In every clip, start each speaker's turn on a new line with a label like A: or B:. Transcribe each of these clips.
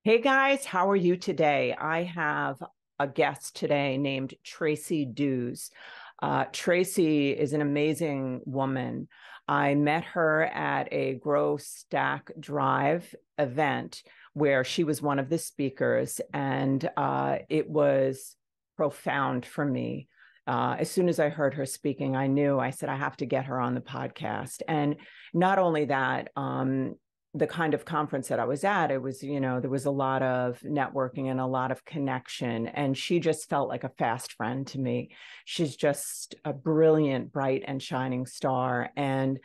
A: Hey guys, how are you today? I have a guest today named Tracy Duhs. Tracy is an amazing woman. I met her at a Grow Stack Drive event where she was one of the speakers, and it was profound for me. As soon as I heard her speaking, I said, I have to get her on the podcast. And not only that, the kind of conference that I was at, it was, there was a lot of networking and a lot of connection. And she just felt like a fast friend to me. She's just a brilliant, bright, and shining star. And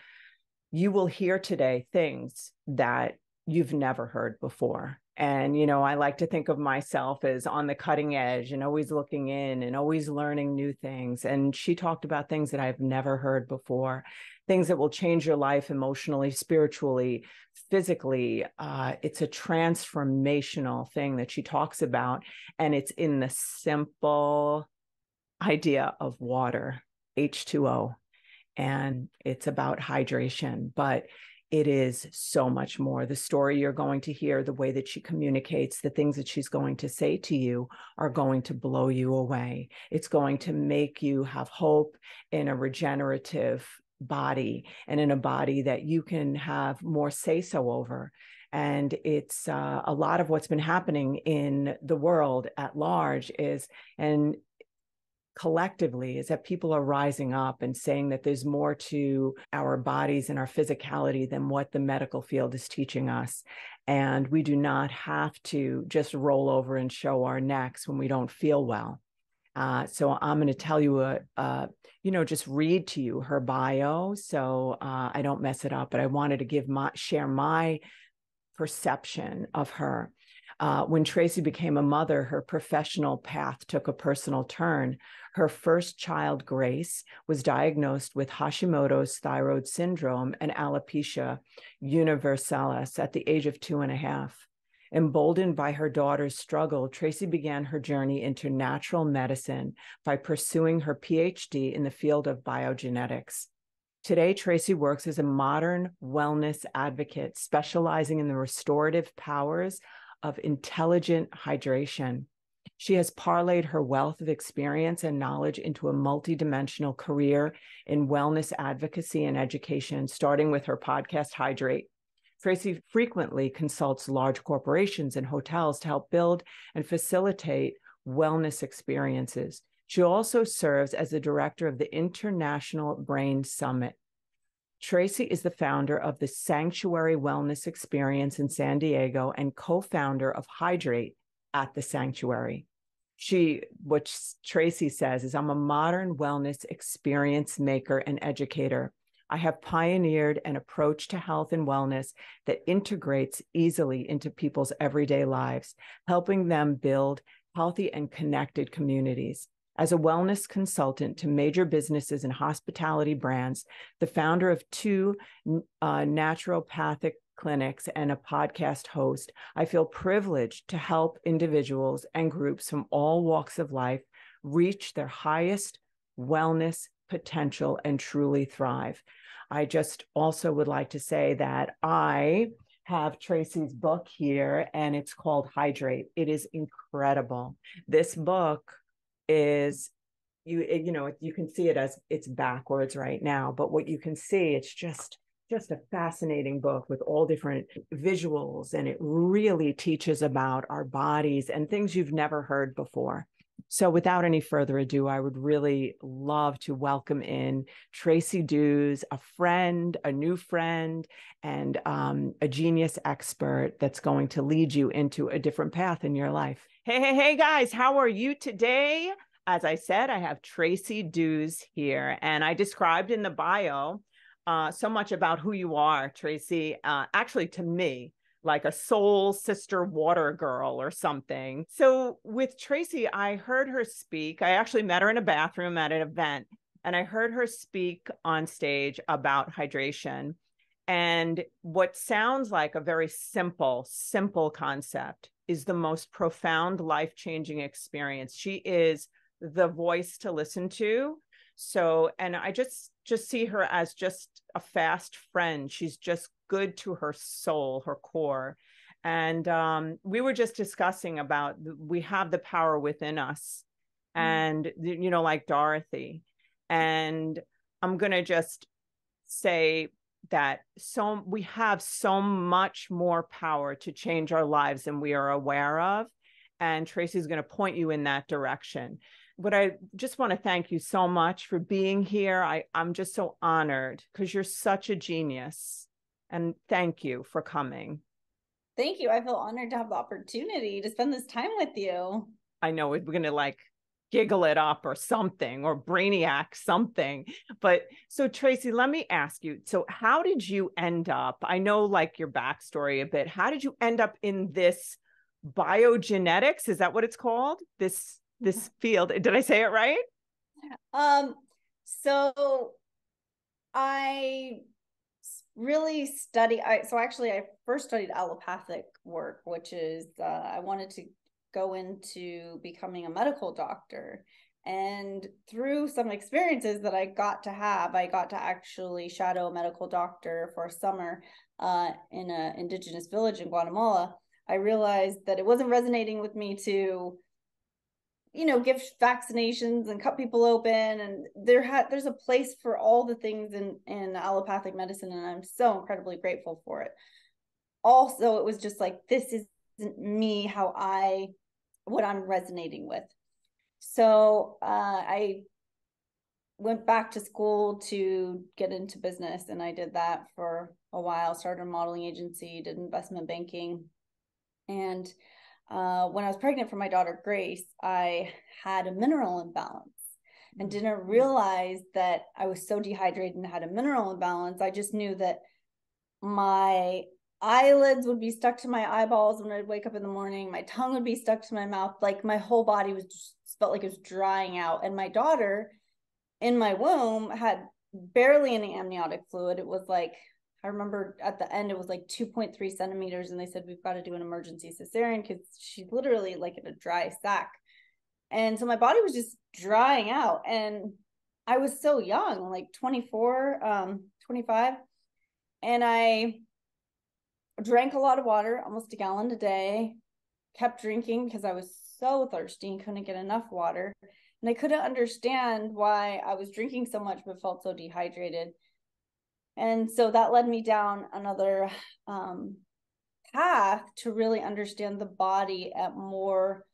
A: you will hear today things that you've never heard before. And, I like to think of myself as on the cutting edge and always looking in and always learning new things. And she talked about things that I've never heard before, things that will change your life emotionally, spiritually, physically. It's a transformational thing that she talks about. And it's in the simple idea of water, H2O, and it's about hydration, but it is so much more. The story you're going to hear, the way that she communicates, the things that she's going to say to you are going to blow you away. It's going to make you have hope in a regenerative body and in a body that you can have more say-so over. And it's a lot of what's been happening in the world at large and collectively is that people are rising up and saying that there's more to our bodies and our physicality than what the medical field is teaching us. And we do not have to just roll over and show our necks when we don't feel well. So I'm going to tell you just read to you her bio so I don't mess it up. But I wanted to share my perception of her. When Tracy became a mother, her professional path took a personal turn. Her first child, Grace, was diagnosed with Hashimoto's thyroid syndrome and alopecia universalis at the age of 2.5. Emboldened by her daughter's struggle, Tracy began her journey into natural medicine by pursuing her PhD in the field of biogenetics. Today, Tracy works as a modern wellness advocate, specializing in the restorative powers of intelligent hydration. She has parlayed her wealth of experience and knowledge into a multidimensional career in wellness advocacy and education, starting with her podcast, Hydrate. Tracy frequently consults large corporations and hotels to help build and facilitate wellness experiences. She also serves as the director of the International Brain Summit. Tracy is the founder of the Sanctuary Wellness Experience in San Diego and co-founder of Hydrate at the Sanctuary. What Tracy says is, I'm a modern wellness experience maker and educator. I have pioneered an approach to health and wellness that integrates easily into people's everyday lives, helping them build healthy and connected communities. As a wellness consultant to major businesses and hospitality brands, the founder of two naturopathic clinics and a podcast host, I feel privileged to help individuals and groups from all walks of life reach their highest wellness potential and truly thrive. I just also would like to say that I have Tracy's book here, and it's called Hydrate. It is incredible. This book is you can see it as it's backwards right now, but what you can see, it's just a fascinating book with all different visuals, and it really teaches about our bodies and things you've never heard before. So without any further ado, I would really love to welcome in Tracy Duhs, a friend, a new friend, and a genius expert that's going to lead you into a different path in your life. Hey, guys, how are you today? As I said, I have Tracy Duhs here, and I described in the bio so much about who you are, Tracy, actually to me, like a soul sister water girl or something. So with Tracy, I heard her speak. I actually met her in a bathroom at an event, and I heard her speak on stage about hydration. And what sounds like a very simple concept is the most profound, life-changing experience. She is the voice to listen to. So, and I just see her as just a fast friend. She's just good to her soul, her core. And we were just discussing about we have the power within us, and like Dorothy. And I'm going to just say that we have so much more power to change our lives than we are aware of. And Tracy's going to point you in that direction. But I just want to thank you so much for being here. I'm just so honored because you're such a genius. And thank you for coming.
B: Thank you. I feel honored to have the opportunity to spend this time with you.
A: I know we're going to giggle it up or something, or brainiac something. But so Tracy, let me ask you, so how did you end up, I know your backstory a bit, how did you end up in this biogenetics? Is that what it's called? This field? Did I say it right?
B: So I really I first studied allopathic work, which is I wanted to go into becoming a medical doctor. And through some experiences that I got to actually shadow a medical doctor for a summer in an indigenous village in Guatemala. I realized that it wasn't resonating with me to give vaccinations and cut people open, and there's a place for all the things in allopathic medicine, and I'm so incredibly grateful for it. Also, it was just this isn't me, what I'm resonating with. So I went back to school to get into business, and I did that for a while, started a modeling agency, did investment banking. And when I was pregnant for my daughter, Grace, I had a mineral imbalance and didn't realize that I was so dehydrated and had a mineral imbalance. I just knew that my eyelids would be stuck to my eyeballs when I'd wake up in the morning. My tongue would be stuck to my mouth. My whole body felt like it was drying out. And my daughter in my womb had barely any amniotic fluid. It was I remember at the end, it was 2.3 centimeters. And they said, we've got to do an emergency cesarean because she's literally in a dry sack. And so my body was just drying out. And I was so young, 24, 25. And I drank a lot of water, almost a gallon a day, kept drinking because I was so thirsty and couldn't get enough water. And I couldn't understand why I was drinking so much but felt so dehydrated. And so that led me down another path to really understand the body at more,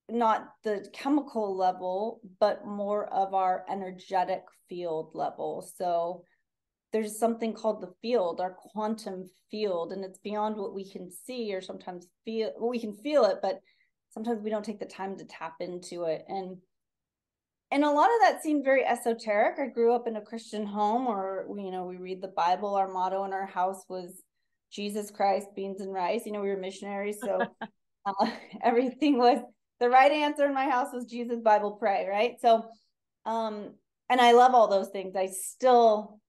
B: not the chemical level, but more of our energetic field level. So there's something called the field, our quantum field, and it's beyond what we can see or sometimes feel. Well, we can feel it, but sometimes we don't take the time to tap into it. And a lot of that seemed very esoteric. I grew up in a Christian home, or we read the Bible. Our motto in our house was Jesus Christ, beans and rice. We were missionaries, so everything was the right answer in my house was Jesus, Bible, pray, right? So, and I love all those things. I still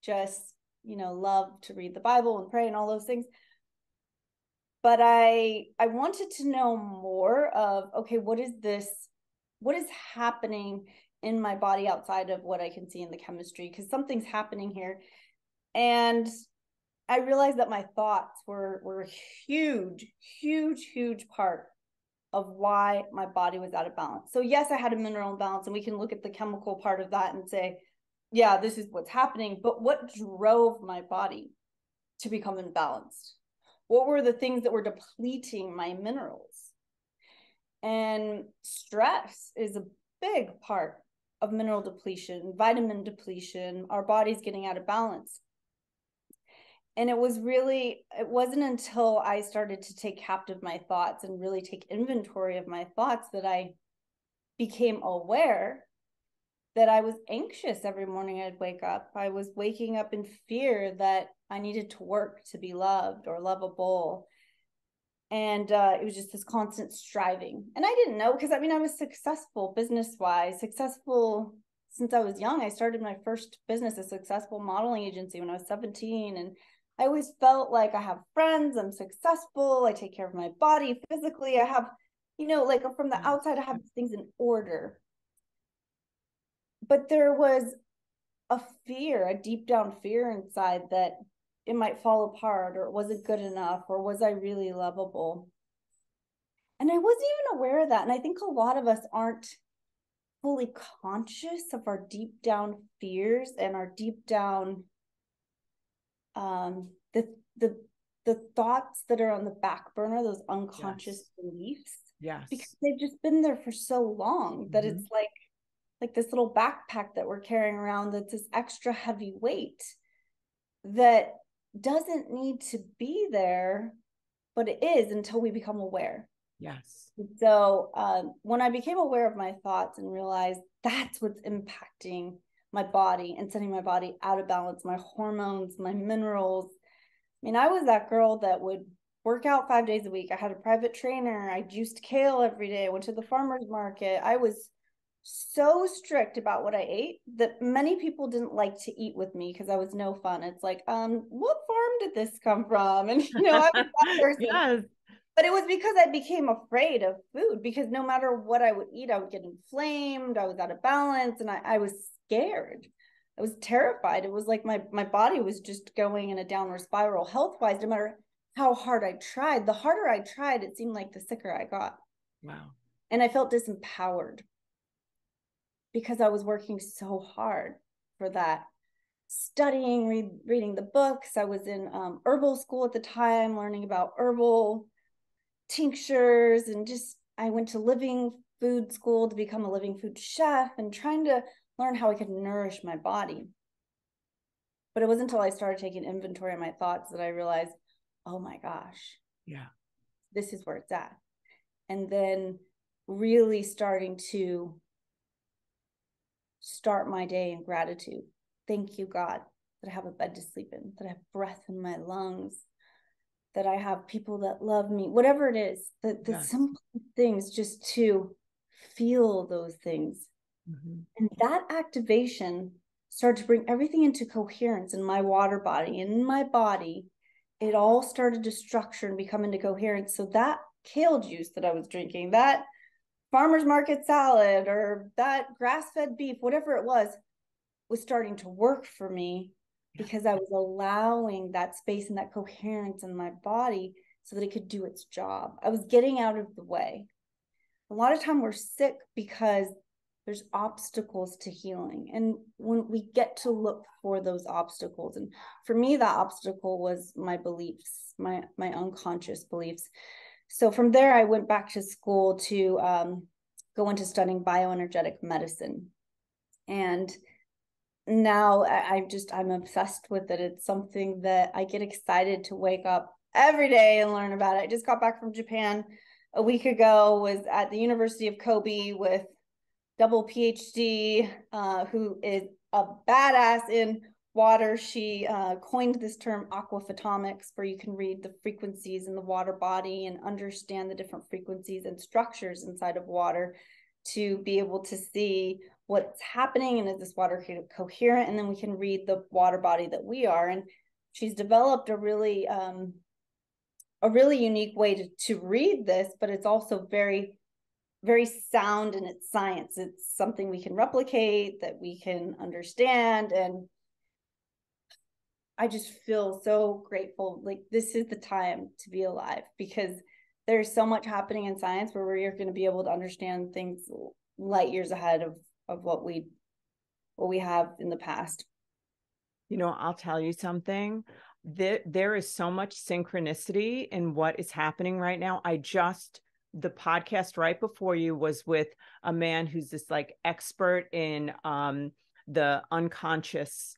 B: just love to read the Bible and pray and all those things. But I wanted to know more of, okay, what is happening in my body outside of what I can see in the chemistry, because something's happening here. And I realized that my thoughts were a huge, huge, huge part of why my body was out of balance. So yes, I had a mineral imbalance, and we can look at the chemical part of that and say, yeah, this is what's happening. But what drove my body to become imbalanced? What were the things that were depleting my minerals? And stress is a big part of mineral depletion, vitamin depletion, our body's getting out of balance. And it wasn't until I started to take captive my thoughts and really take inventory of my thoughts that I became aware that I was anxious every morning I'd wake up. I was waking up in fear that I needed to work to be loved or lovable. And it was just this constant striving. And I didn't know, because I was successful business-wise, successful since I was young. I started my first business, a successful modeling agency, when I was 17. And I always felt like I have friends, I'm successful, I take care of my body physically. I have, from the outside, I have things in order. But there was a deep down fear inside that it might fall apart, or was it good enough, or was I really lovable? And I wasn't even aware of that. And I think a lot of us aren't fully conscious of our deep down fears and our deep down the thoughts that are on the back burner, those unconscious beliefs.
A: Yes.
B: Because they've just been there for so long that it's like this little backpack that we're carrying around that's this extra heavy weight that doesn't need to be there, but it is until we become aware.
A: Yes.
B: So when I became aware of my thoughts and realized that's what's impacting my body and sending my body out of balance, my hormones, my minerals. I mean, I was that girl that would work out 5 days a week. I had a private trainer. I juiced kale every day. I went to the farmer's market. I was so strict about what I ate that many people didn't like to eat with me because I was no fun. It's like, what farm did this come from? And, I was that person.
A: Yes.
B: But it was because I became afraid of food, because no matter what I would eat, I would get inflamed. I was out of balance, and I was scared. I was terrified. It was like my body was just going in a downward spiral health-wise. No matter how hard I tried, the harder I tried, it seemed like the sicker I got.
A: Wow.
B: And I felt disempowered because I was working so hard for that. Studying, reading the books. I was in herbal school at the time, learning about herbal tinctures, and just I went to living food school to become a living food chef and trying to learn how I could nourish my body. But it wasn't until I started taking inventory of my thoughts that I realized, oh my gosh, this is where it's at. And then really starting to start my day in gratitude. Thank you, God, that I have a bed to sleep in, that I have breath in my lungs, that I have people that love me, whatever it is, the simple things, just to feel those things. And that activation started to bring everything into coherence in my water body, in my body. It all started to structure and become into coherence. So that kale juice that I was drinking, that farmer's market salad, or that grass-fed beef, whatever it was starting to work for me, because I was allowing that space and that coherence in my body so that it could do its job. I was getting out of the way. A lot of time we're sick because there's obstacles to healing. And when we get to look for those obstacles, and for me, that obstacle was my beliefs, my unconscious beliefs. So from there, I went back to school to go into studying bioenergetic medicine. And now I'm obsessed with it. It's something that I get excited to wake up every day and learn about it. I just got back from Japan a week ago, was at the University of Kobe with double PhD, who is a badass in water. She coined this term aquaphotomics, where you can read the frequencies in the water body and understand the different frequencies and structures inside of water to be able to see what's happening and is this water coherent, and then we can read the water body that we are. And she's developed a really unique way to read this, but it's also very, very sound in its science. It's something we can replicate, that we can understand. And I just feel so grateful. Like, this is the time to be alive, because there's so much happening in science where we're going to be able to understand things light years ahead of what we have in the past.
A: I'll tell you something. There is so much synchronicity in what is happening right now. The podcast right before you was with a man who's this like expert in the unconscious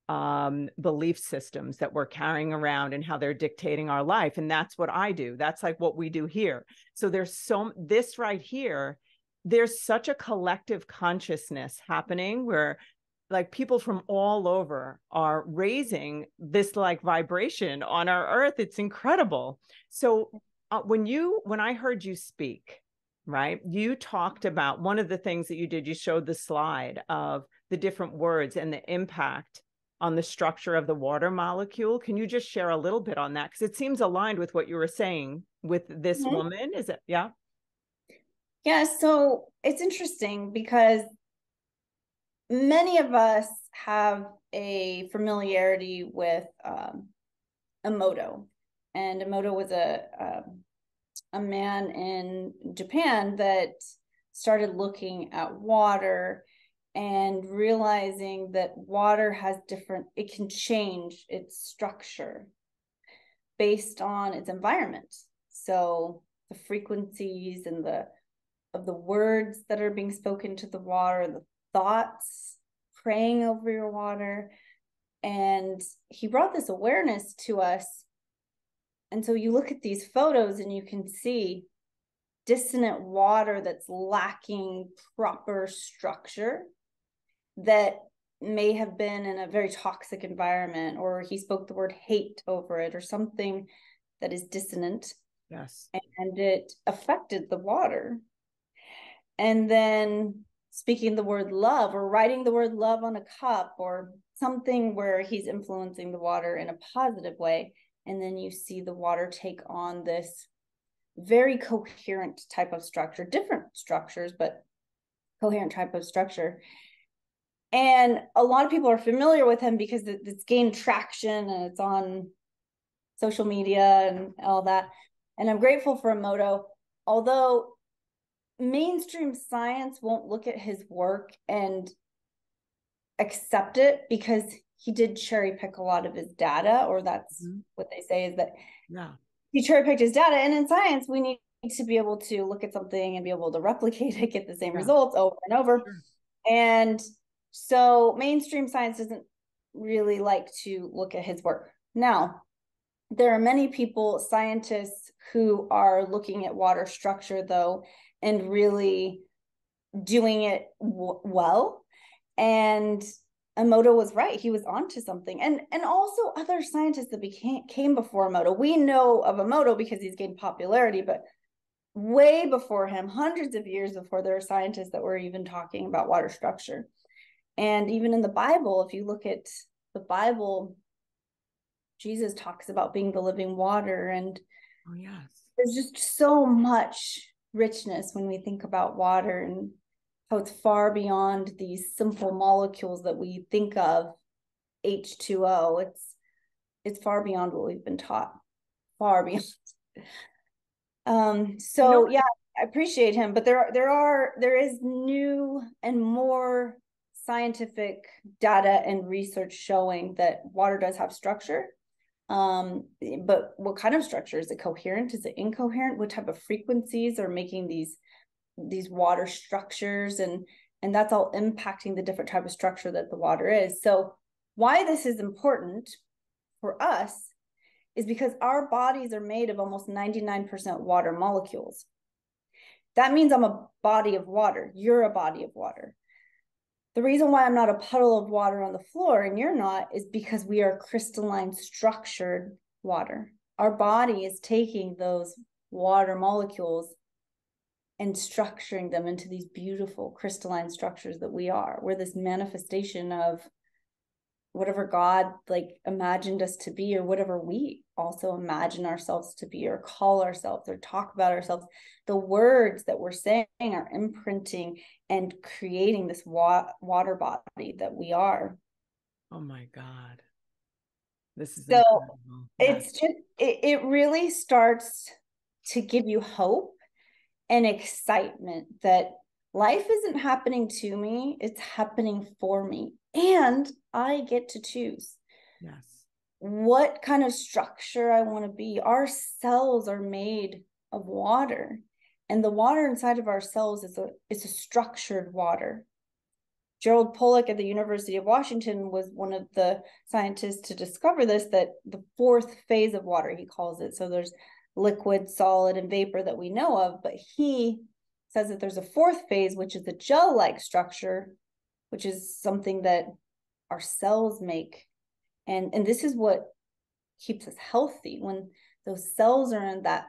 A: belief systems that we're carrying around and how they're dictating our life. And that's what I do. That's like what we do here. So this right here, there's such a collective consciousness happening where like people from all over are raising this like vibration on our earth. It's incredible. So when I heard you speak, right, you talked about one of the things that you did, you showed the slide of the different words and the impact on the structure of the water molecule. Can you just share a little bit on that? Because it seems aligned with what you were saying with this woman. Is it? Yeah.
B: Yeah. So it's interesting because many of us have a familiarity with Emoto. And Emoto was a man in Japan that started looking at water and realizing that water has it can change its structure based on its environment. So the frequencies and of the words that are being spoken to the water, the thoughts, praying over your water. And he brought this awareness to us. And so you look at these photos and you can see dissonant water that's lacking proper structure, that may have been in a very toxic environment, or he spoke the word hate over it, or something that is dissonant.
A: Yes.
B: And it affected the water. And then speaking the word love, or writing the word love on a cup, or something where he's influencing the water in a positive way. And then you see the water take on this very coherent type of structure, different structures, but coherent type of structure. And a lot of people are familiar with him because it's gained traction and it's on social media and all that. And I'm grateful for Emoto, although mainstream science won't look at his work and accept it, because he did cherry pick a lot of his data, or that's what they say, is that he cherry picked his data. And in science, we need to be able to look at something and be able to replicate it, get the same results over and over. Sure. And so mainstream science doesn't really like to look at his work. Now, there are many people, scientists, who are looking at water structure, though, and really doing it well. And Emoto was right. He was onto something. And also other scientists that came before Emoto. We know of Emoto because he's gained popularity, but way before him, hundreds of years before, there are scientists that were even talking about water structure. And even in the Bible, if you look at the Bible, Jesus talks about being the living water. And there's just so much richness when we think about water, and how it's far beyond these simple molecules that we think of, H2O. It's far beyond what we've been taught, far beyond. So yeah, I appreciate him, but there is new and more scientific data and research showing that water does have structure. But what kind of structure? Is it coherent? Is it incoherent? What type of frequencies are making these water structures? And that's all impacting the different type of structure that the water is. So why this is important for us is because our bodies are made of almost 99% water molecules. That means I'm a body of water. You're a body of water. The reason why I'm not a puddle of water on the floor and you're not is because we are crystalline structured water. Our body is taking those water molecules and structuring them into these beautiful crystalline structures that we are. We're this manifestation of whatever God imagined us to be, or whatever we also imagine ourselves to be, or call ourselves, or talk about ourselves. The words that we're saying are imprinting and creating this water body that we are.
A: Oh my God. This is
B: so
A: incredible.
B: It's just, it really starts to give you hope and excitement that life isn't happening to me, it's happening for me. And I get to choose what kind of structure I want to be. Our cells are made of water, and the water inside of our cells is a structured water. Gerald Pollack at the University of Washington was one of the scientists to discover this, that the fourth phase of water, he calls it. So there's liquid, solid, and vapor that we know of, but he says that there's a fourth phase, which is the gel-like structure, which is something that our cells make. And this is what keeps us healthy. When those cells are in that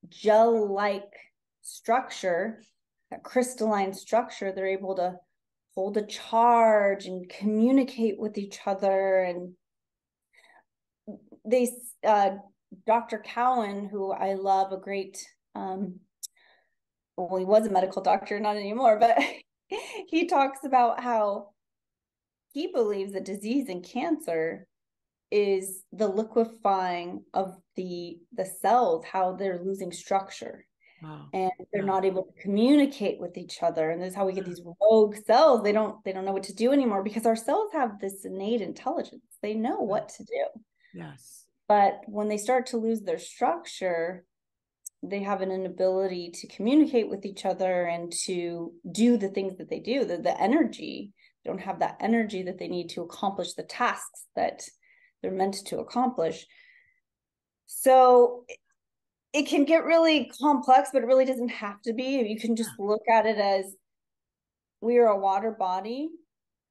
B: gel-like structure, that crystalline structure, they're able to hold a charge and communicate with each other. And they, Dr. Cowan, who I love, a great, well, he was a medical doctor, not anymore, but he talks about how he believes that disease and cancer is the liquefying of the cells, how they're losing structure.
A: Wow.
B: And they're
A: Yeah.
B: not able to communicate with each other. And this is how we get these rogue cells. They don't know what to do anymore, because our cells have this innate intelligence. They know what to do.
A: Yes.
B: But when they start to lose their structure, they have an inability to communicate with each other and to do the things that they do. The energy, they don't have that energy that they need to accomplish the tasks that they're meant to accomplish. So it can get really complex, but it really doesn't have to be. You can just look at it as, we are a water body.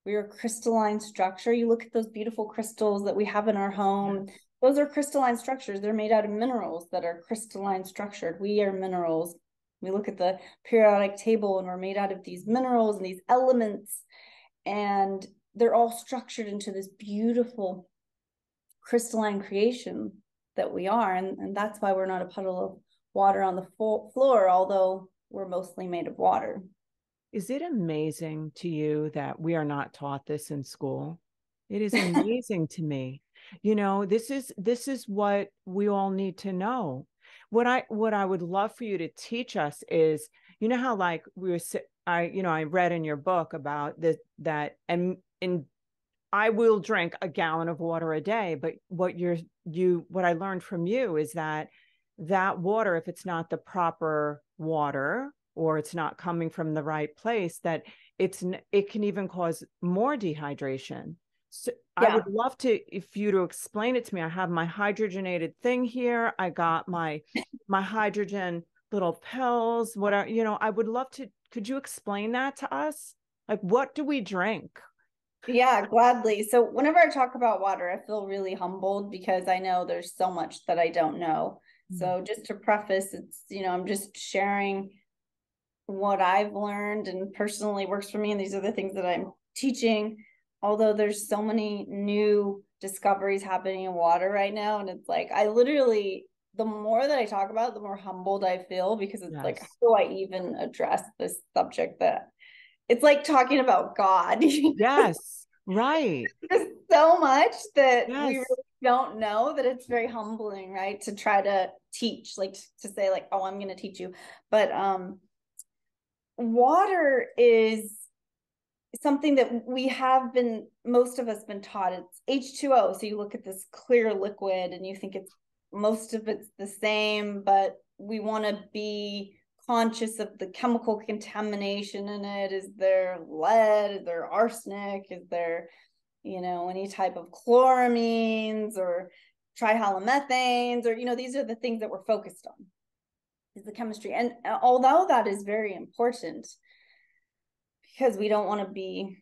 B: We are a crystalline structure. You look at those beautiful crystals that we have in our home. Yes. Those are crystalline structures. They're made out of minerals that are crystalline structured. We are minerals. We look at the periodic table and we're made out of these minerals and these elements, and they're all structured into this beautiful crystalline creation that we are. And that's why we're not a puddle of water on the floor, although we're mostly made of water.
A: Is it amazing to you that we are not taught this in school? It is amazing to me. You know, this is what we all need to know. What I would love for you to teach us is, you know how like I read in your book about that and I will drink a gallon of water a day, but what I learned from you is that water, if it's not the proper water or it's not coming from the right place, that it can even cause more dehydration. So I would love if you to explain it to me. I have my hydrogenated thing here. I got my hydrogen little pills. I would love to, could you explain that to us? Like, what do we drink?
B: Yeah, gladly. So whenever I talk about water, I feel really humbled because I know there's so much that I don't know. So just to preface, it's, I'm just sharing what I've learned and personally works for me. And these are the things that I'm teaching, although there's so many new discoveries happening in water right now. And it's like, the more that I talk about it, the more humbled I feel, because it's like, how do I even address this subject that it's like talking about God?
A: Yes, right.
B: There's so much that we really don't know, that it's very humbling, right? To try to teach, like to say like, oh, I'm going to teach you. But water is something that most of us been taught. It's H2O. So you look at this clear liquid and you think most of it's the same, but we want to be conscious of the chemical contamination in it. Is there lead? Is there arsenic? Is there, any type of chloramines or trihalomethanes, or, these are the things that we're focused on, is the chemistry. And although that is very important, because we don't want to be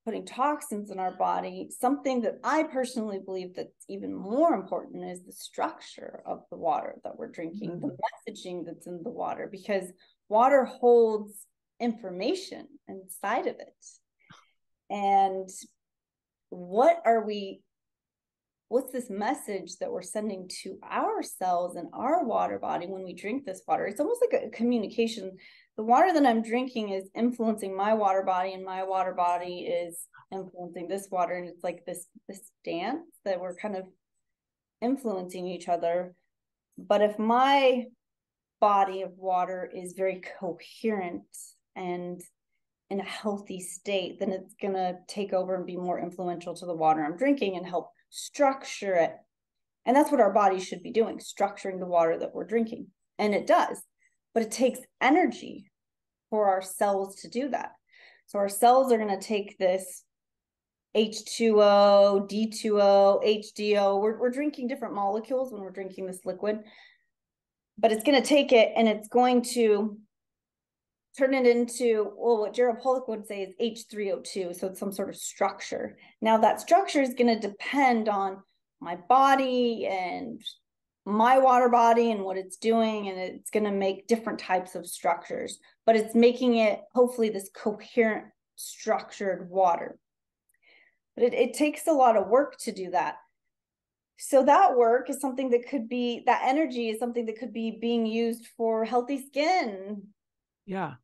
B: putting toxins in our body, something that I personally believe that's even more important is the structure of the water that we're drinking, the messaging that's in the water, because water holds information inside of it. And what's this message that we're sending to our cells and our water body when we drink this water? It's almost like a communication. The water that I'm drinking is influencing my water body, and my water body is influencing this water. And it's like this dance that we're kind of influencing each other. But if my body of water is very coherent and in a healthy state, then it's going to take over and be more influential to the water I'm drinking and help structure it. And that's what our body should be doing, structuring the water that we're drinking. And it does, but it takes energy for our cells to do that. So our cells are going to take this H2O, D2O, HDO. We're drinking different molecules when we're drinking this liquid, but it's going to take it and it's going to turn it into, what Gerald Pollack would say is H3O2. So it's some sort of structure. Now that structure is going to depend on my body and my water body and what it's doing. And it's going to make different types of structures, but it's making it hopefully this coherent, structured water. But it takes a lot of work to do that. So that work is something that energy is something that could be being used for healthy skin.
A: Yeah.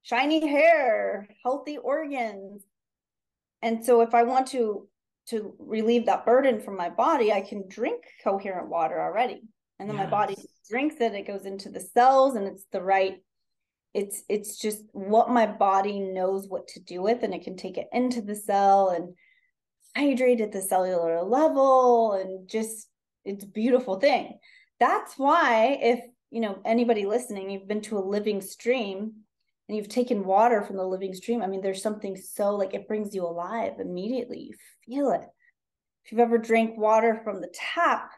B: Shiny hair, healthy organs. And so if I want to to relieve that burden from my body, I can drink coherent water already. And then my body drinks it, it goes into the cells, and it's the right, it's just what my body knows what to do with, and it can take it into the cell and hydrate at the cellular level, and just, it's a beautiful thing. That's why, if anybody listening, you've been to a living stream and you've taken water from the living stream, I mean, there's something so, like, it brings you alive immediately. You feel it. If you've ever drank water from the tap,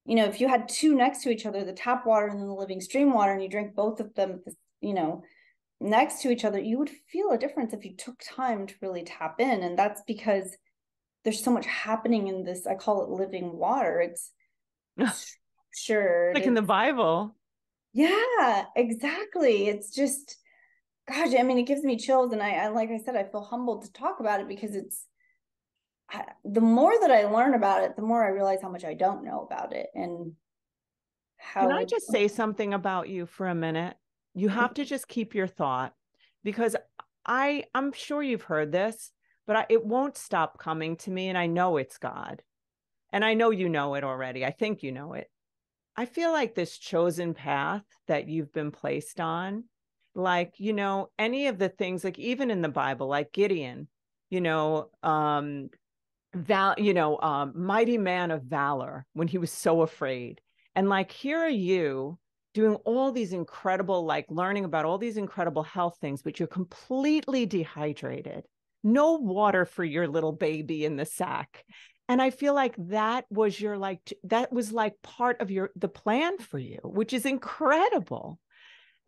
B: if you had two next to each other, the tap water and then the living stream water, and you drank both of them, next to each other, you would feel a difference if you took time to really tap in. And that's because there's so much happening in this, I call it living water. It's structured.
A: Like in the Bible.
B: Yeah, exactly. It's just, gosh, I mean, it gives me chills. And I like I said, I feel humbled to talk about it, because the more that I learn about it, the more I realize how much I don't know about it. And how.
A: Can I just say something about you for a minute? You have to just keep your thought, because I'm sure you've heard this, but it won't stop coming to me. And I know it's God. And I know you know it already. I think you know it. I feel like this chosen path that you've been placed on, like, any of the things, like even in the Bible, like Gideon, mighty man of valor when he was so afraid. And like, here are you doing all these incredible, like learning about all these incredible health things, but you're completely dehydrated, no water for your little baby in the sack. And I feel like that was that was like part of the plan for you, which is incredible.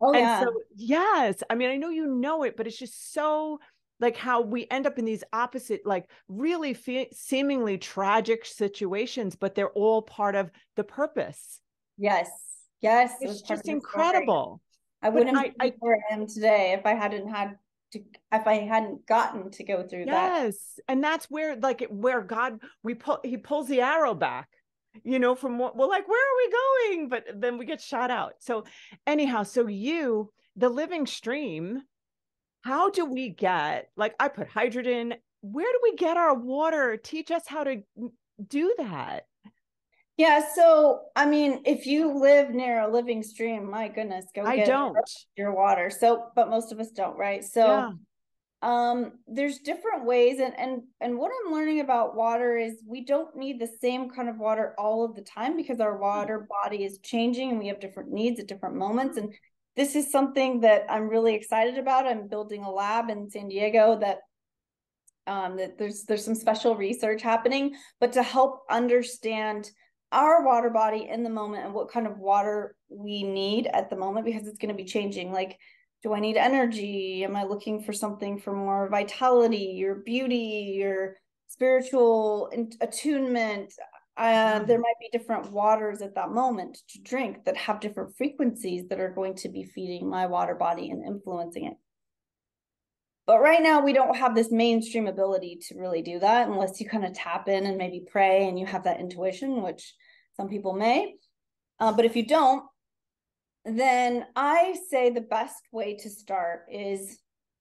B: Oh,
A: and
B: yeah.
A: so, yes, I mean, I know you know it, but it's just so, like, how we end up in these opposite, like really seemingly tragic situations, but they're all part of the purpose.
B: Yes. Yes. It was
A: It's
B: part of
A: just
B: the story.
A: incredible.
B: I
A: But
B: wouldn't be where I am today if I hadn't gotten to go through that.
A: yes. And that's where, like, where God, he pulls the arrow back, from what we're like, where are we going? But then we get shot out. So anyhow, the living stream, how do we get, like, I put hydrogen, where do we get our water? Teach us how to do that.
B: Yeah. So, I mean, if you live near a living stream, my goodness, go
A: I
B: get
A: don't.
B: your water. So, but most of us don't, right?
A: Yeah.
B: So, there's different ways, and what I'm learning about water is we don't need the same kind of water all of the time, because our water body is changing and we have different needs at different moments. And this is something that I'm really excited about. I'm building a lab in San Diego that there's some special research happening, but to help understand our water body in the moment and what kind of water we need at the moment, because it's going to be changing. Like, do I need energy? Am I looking for something for more vitality or beauty or spiritual attunement? There might be different waters at that moment to drink that have different frequencies that are going to be feeding my water body and influencing it. But right now, we don't have this mainstream ability to really do that unless you kind of tap in and maybe pray and you have that intuition, which some people may. But if you don't, then I say the best way to start is,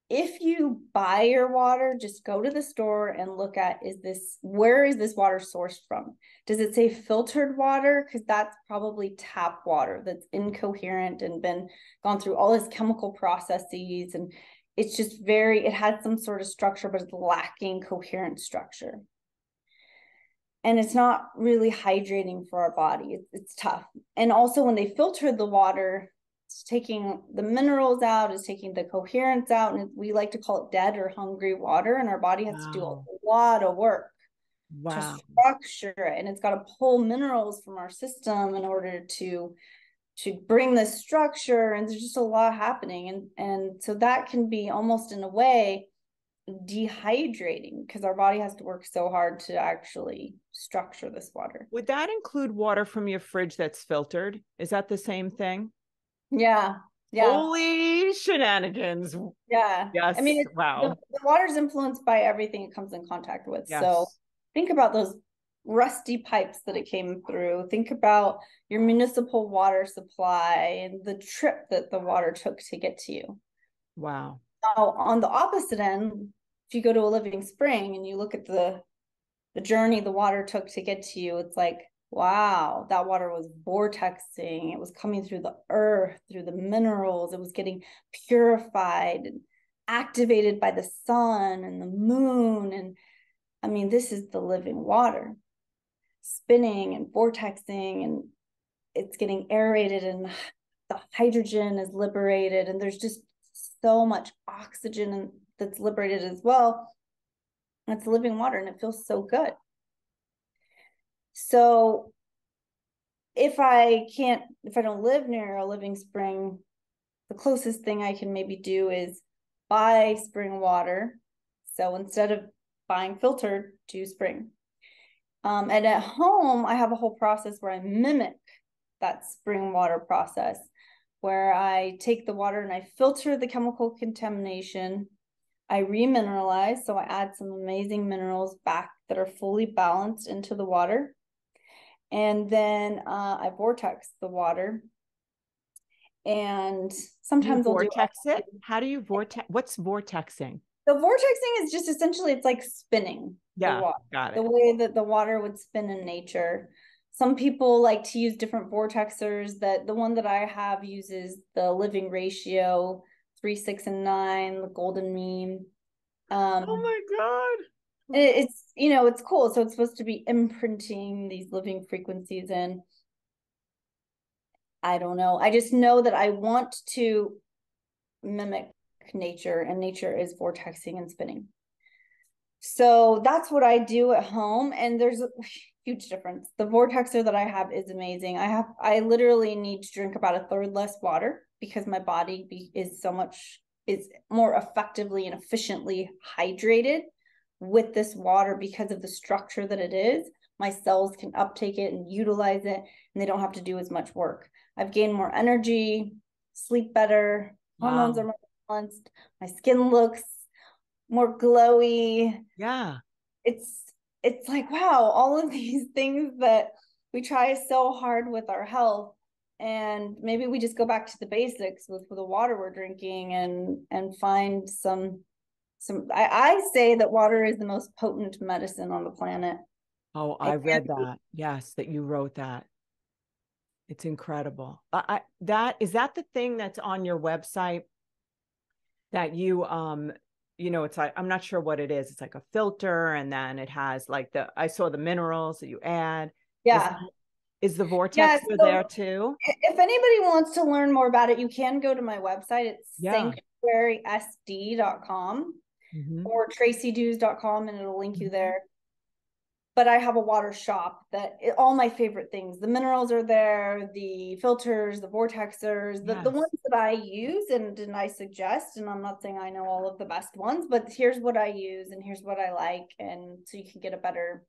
B: if you buy your water, just go to the store and look at, where is this water sourced from? Does it say filtered water? Because that's probably tap water that's incoherent and gone through all this chemical processes, and it's just it has some sort of structure, but it's lacking coherent structure. And it's not really hydrating for our body. It's tough. And also, when they filter the water, it's taking the minerals out, it's taking the coherence out, and we like to call it dead or hungry water. And our body has to do a lot of work to structure it. And it's got to pull minerals from our system in order to bring this structure. And there's just a lot happening. And so that can be almost, in a way, dehydrating, because our body has to work so hard to actually structure this water.
A: Would that include water from your fridge that's filtered? Is that the same thing?
B: Yeah.
A: Holy shenanigans.
B: Yeah.
A: Yes.
B: I mean,
A: wow.
B: The water's influenced by everything it comes in contact with.
A: Yes.
B: So think about those rusty pipes that it came through. Think about your municipal water supply and the trip that the water took to get to you.
A: Wow.
B: Now, on the opposite end, if you go to a living spring and you look at the the journey the water took to get to you, it's like, wow, that water was vortexing. It was coming through the earth, through the minerals. It was getting purified and activated by the sun and the moon. And I mean, this is the living water spinning and vortexing, and it's getting aerated, and the hydrogen is liberated, and there's just so much oxygen that's liberated as well. It's living water, and it feels so good. So if I don't live near a living spring, the closest thing I can maybe do is buy spring water. So instead of buying filtered, to spring. And at home, I have a whole process where I mimic that spring water process, where I take the water and I filter the chemical contamination. I remineralize, so I add some amazing minerals back that are fully balanced into the water. And then I vortex the water. And sometimes
A: I'll vortex it. How do you vortex? What's vortexing?
B: The vortexing is just essentially, it's like spinning the water.
A: Got it.
B: The way that the water would spin in nature. Some people like to use different vortexers. That the one that I have uses the living ratio 3, 6, and 9, the golden mean.
A: Oh my God.
B: It's, you know, it's cool. So it's supposed to be imprinting these living frequencies in. I don't know. I just know that I want to mimic nature, and nature is vortexing and spinning. So that's what I do at home. And there's a huge difference. The vortexer that I have is amazing. I literally need to drink about a third less water because my body is more effectively and efficiently hydrated with this water because of the structure that it is. My cells can uptake it and utilize it, and they don't have to do as much work. I've gained more energy, sleep better, hormones are more balanced, my skin looks more glowy.
A: Yeah.
B: It's like, wow, all of these things that we try so hard with our health, and maybe we just go back to the basics with the water we're drinking and find some I say that water is the most potent medicine on the planet.
A: Oh, I read that. Yes, that you wrote that. It's incredible. Is that the thing that's on your website that you it's like, I'm not sure what it is. It's like a filter, and then it has like I saw the minerals that you add.
B: Yeah.
A: Is the vortex there too?
B: If anybody wants to learn more about it, you can go to my website. It's sanctuarysd.com or tracyduhs.com, and it'll link you there. But I have a water shop all my favorite things, the minerals are there, the filters, the vortexers, the ones that I use and I suggest. And I'm not saying I know all of the best ones, but here's what I use and here's what I like. And so you can get a better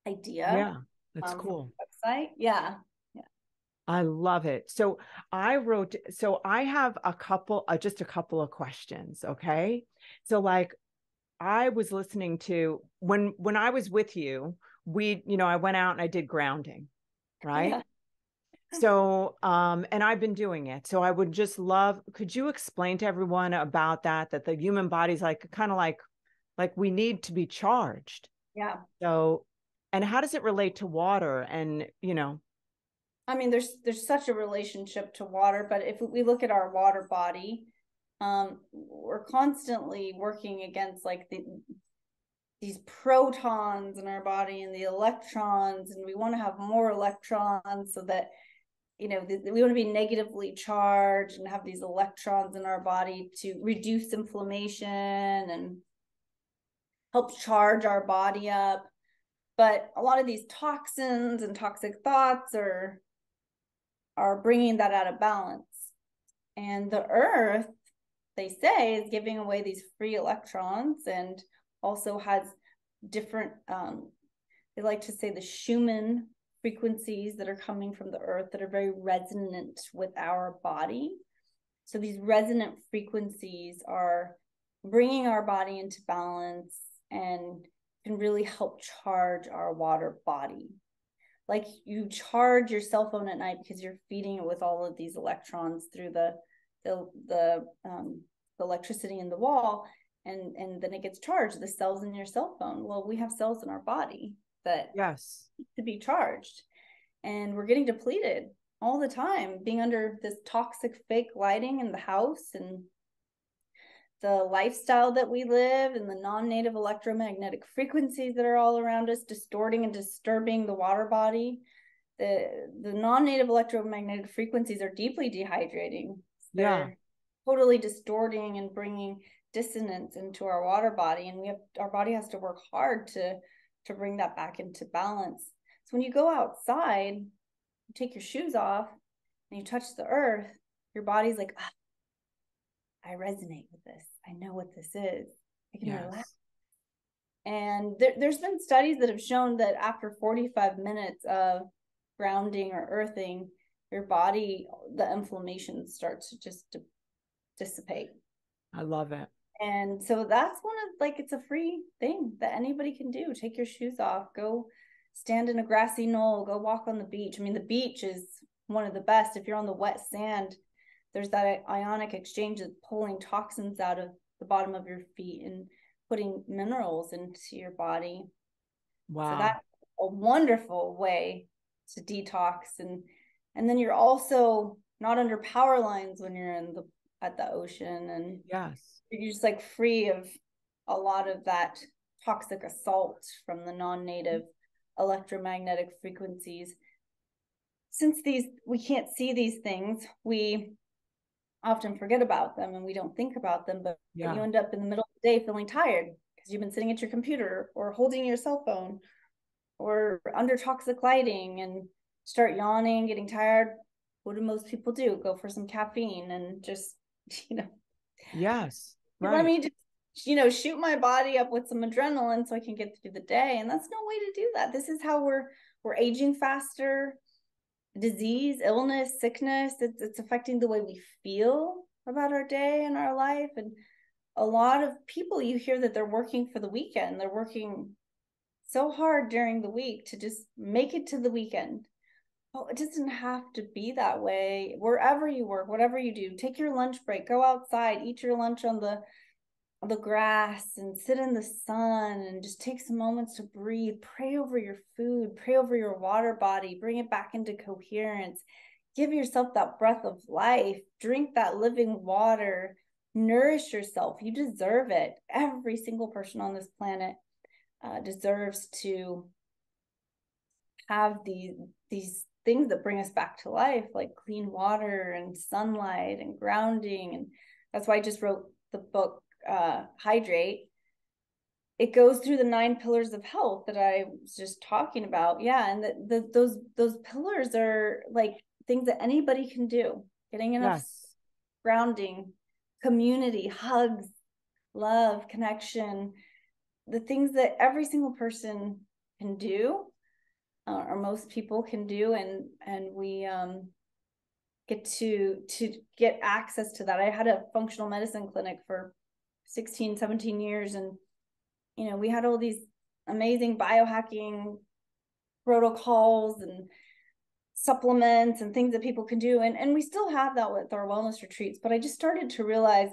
B: idea.
A: Yeah, that's cool.
B: Website. Yeah.
A: I love it. So I have just a couple of questions. Okay. So like, I was listening to when I was with you, I went out and I did grounding, right? Yeah. So, and I've been doing it. So I would just could you explain to everyone about that the human body's like, kind of like we need to be charged.
B: Yeah.
A: So, and how does it relate to water? And,
B: I mean, there's such a relationship to water, but if we look at our water body, we're constantly working against like these protons in our body and the electrons, and we want to have more electrons so that we want to be negatively charged and have these electrons in our body to reduce inflammation and help charge our body up. But a lot of these toxins and toxic thoughts are bringing that out of balance. And the earth, they say, is giving away these free electrons, and also has different, they like to say the Schumann frequencies that are coming from the earth that are very resonant with our body. So these resonant frequencies are bringing our body into balance and can really help charge our water body. Like you charge your cell phone at night because you're feeding it with all of these electrons through the electricity in the wall. and then it gets charged, the cells in your cell phone. Well, we have cells in our body that
A: Yes.
B: need to be charged, and we're getting depleted all the time, being under this toxic fake lighting in the house, and the lifestyle that we live, and the non-native electromagnetic frequencies that are all around us, distorting and disturbing the water body. The non-native electromagnetic frequencies are deeply dehydrating. They're totally distorting and bringing dissonance into our water body, and our body has to work hard to bring that back into balance. So when you go outside, you take your shoes off and you touch the earth, your body's like, ah, I resonate with this. I know what this is. I can relax. And there's been studies that have shown that after 45 minutes of grounding or earthing, your body, the inflammation starts to just dissipate.
A: I love it.
B: And so that's one of, like, it's a free thing that anybody can do. Take your shoes off, go stand in a grassy knoll, go walk on the beach. I mean, the beach is one of the best. If you're on the wet sand, there's that ionic exchange of pulling toxins out of the bottom of your feet and putting minerals into your body.
A: Wow.
B: So that's a wonderful way to detox. And then you're also not under power lines when you're at the ocean, and you're just like free of a lot of that toxic assault from the non-native electromagnetic frequencies. Since we can't see these things, we often forget about them and we don't think about them, but you end up in the middle of the day feeling tired because you've been sitting at your computer or holding your cell phone or under toxic lighting, and start yawning, getting tired. What do most people do? Go for some caffeine and just, let me just, shoot my body up with some adrenaline so I can get through the day. And that's no way to do that. This is how we're aging faster. Disease, illness, sickness, it's affecting the way we feel about our day and our life. And a lot of people, you hear that they're working for the weekend. They're working so hard during the week to just make it to the weekend. Oh, it doesn't have to be that way. Wherever you work, whatever you do, take your lunch break, go outside, eat your lunch on the grass and sit in the sun, and just take some moments to breathe, pray over your food, pray over your water body, bring it back into coherence, give yourself that breath of life, drink that living water, nourish yourself. You deserve it. Every single person on this planet deserves to have these things that bring us back to life, like clean water and sunlight and grounding. And that's why I just wrote the book, Hydrate. It goes through the 9 pillars of health that I was just talking about. And those pillars are like things that anybody can do. Getting enough grounding, community, hugs, love, connection, the things that every single person can do, or most people can do, and we get to get access to that. I had a functional medicine clinic for 16, 17 years, and we had all these amazing biohacking protocols and supplements and things that people can do, and we still have that with our wellness retreats. But I just started to realize,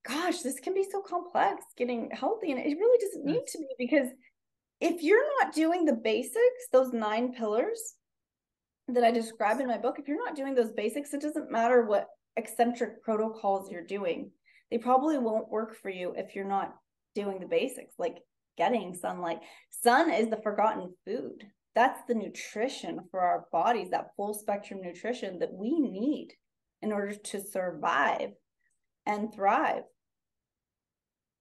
B: gosh, this can be so complex, getting healthy, and it really doesn't need to be, because if you're not doing the basics, those 9 pillars that I describe in my book, if you're not doing those basics, it doesn't matter what eccentric protocols you're doing. They probably won't work for you if you're not doing the basics, like getting sunlight. Sun is the forgotten food. That's the nutrition for our bodies, that full spectrum nutrition that we need in order to survive and thrive.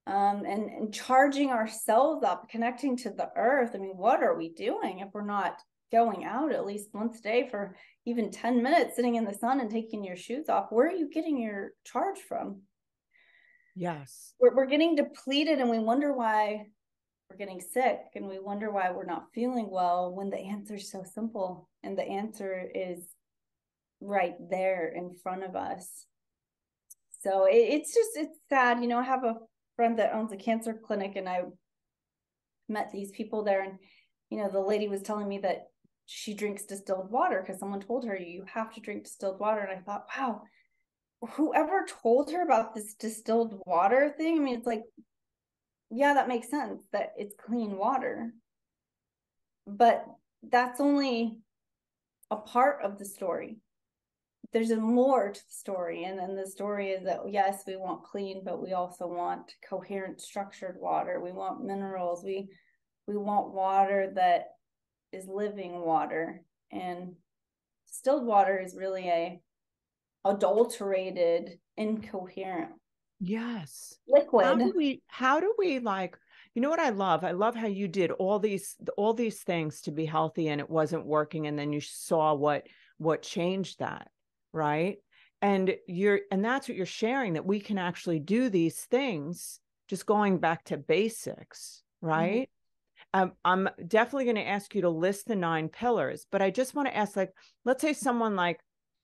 B: And charging ourselves up, connecting to the earth. I mean, what are we doing if we're not going out at least once a day for even 10 minutes, sitting in the sun and taking your shoes off? Where are you getting your charge from? We're getting depleted, and we wonder why we're getting sick, and we wonder why we're not feeling well, when the answer is so simple, and the answer is right there in front of us. So it's sad. I have a friend that owns a cancer clinic, and I met these people there, and the lady was telling me that she drinks distilled water because someone told her you have to drink distilled water. And I thought, wow, whoever told her about this distilled water thing, I mean, it's like, yeah, that makes sense that it's clean water, but that's only a part of the story. There's more to the story, and the story is that yes, we want clean, but we also want coherent, structured water. We want minerals. We want water that is living water, and distilled water is really a adulterated, incoherent
A: Yes.
B: liquid.
A: How do we like, you know what I love? I love how you did all these things to be healthy and it wasn't working. And then you saw what changed that, right? And that's what you're sharing, that we can actually do these things, just going back to basics, right? I'm definitely going to ask you to list the 9 pillars, but I just want to ask, like, let's say someone like,